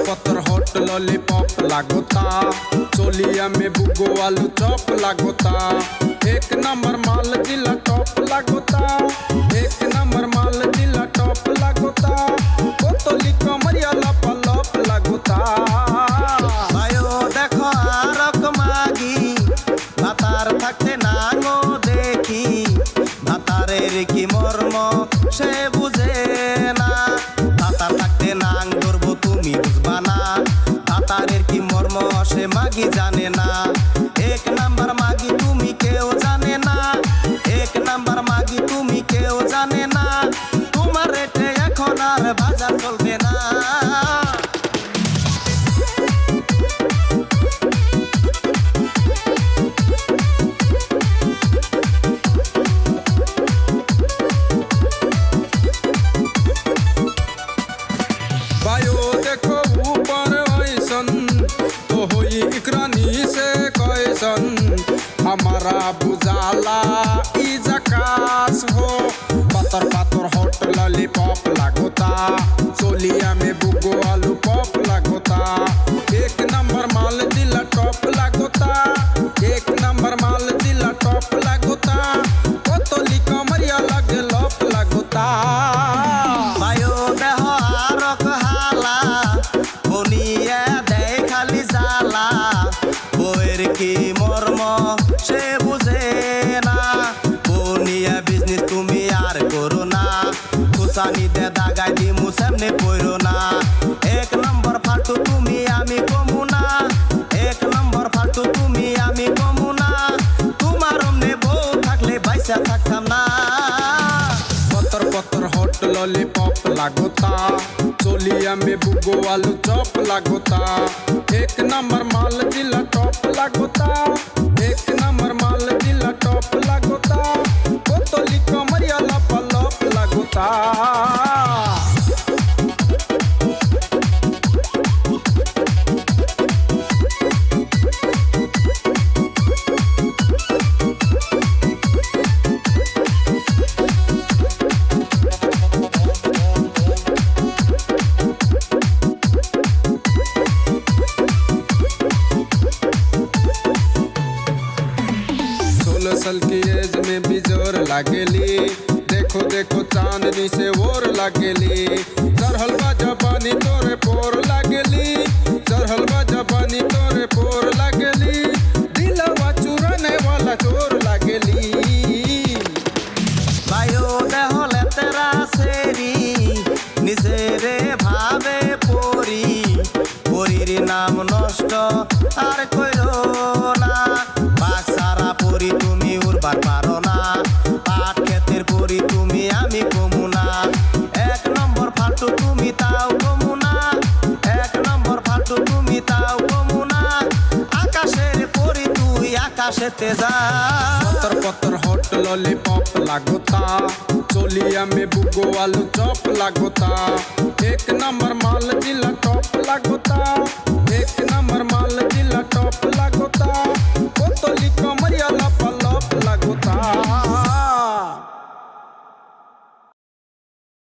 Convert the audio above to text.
पतर hot lollipop लागोता, चोलिया में बुगो आलू चॉप लागोता। एक नंबर माल जिला टॉप लागोता, एक नंबर माल जिला टॉप लागोता। बोतली कमरिया लपलप लागोता। आयो देखो आरक मागी भातार থাকতে নাঙো দেখি, ভাতারের কি মর্ম সে বুঝে না। ভাতার থাকতে নাং ধরবো তুমি বুঝবা না, ভাতারের কি মর্ম সে মাগি জানে না। এক নাম্বার মাগি তুমি কেউ জানে না, এক নাম্বার মাগি তুমি কেউ জানে না। তোমার রেটে এখন আর বাজার চলবে না। देखो ऊपर ऐसन तो होई इकरानी से कैसन, हमारा बुझाला ई जकास हो। पतर पतर हॉट लॉलीपॉप लागोता, चोलिया में बुगो आलू पॉप लागोता। एक नंबर माल जिला टॉप लागोता, एक नंबर माल जिला टॉप लागोता। बोतली कमरिया लगे लप लागोता। बायो देह आरक हाला বনিয়া দেয় খালি জ্বালা, বউয়ের কি মর্ম সে বুঝে না। বনিয়া বিজনেস তুমি আর করো না, খুসানি দে দাগাই দিমু সামনে পড়ো না। এক নম্বর ফালতু তুমি আমি কমু না, এক নম্বর ফালতু তুমি আমি কমু না। তোমার অমনে বউ থাকলে বাইসা থাকতাম না। पतर पतर हॉट लॉलीपॉप लागोता, चोलिया में बुगो आलू चॉप लागोता। एक नंबर माल जिला टॉप लागोता, एक नंबर माल जिला टॉप लागोता। बोतली कमरिया लपलप लागोता। साल की एज में भी जोर लागेली, देखो देखो चांदनी से और लागेली। चढ़लवा जबानी तोरे पोर लागेली, चढ़लवा जबानी तोरे पोर लागेली। दिलवा चुराने वाला चोर लागेली। বায়ো দেহলে তেরা সেরি নিজেরে ভাবে পরি, পরির নাম নষ্ট আর কইরো না। বাঘ সারা পরি তুমি উড়বার পারো না, পাট ক্ষেতের পরি তুমি আমি কমু না। এক নম্বর ফালতু তুমি তাও কমু না, এক নম্বর ফালতু তুমি তাও কমু না। আকাশের পরি তুই আকাশেতে যা। पतर पतर हॉट लॉलीपॉप लागोता, चोलिया में बुगो आलू चॉप लागोता। एक नंबर माल जिला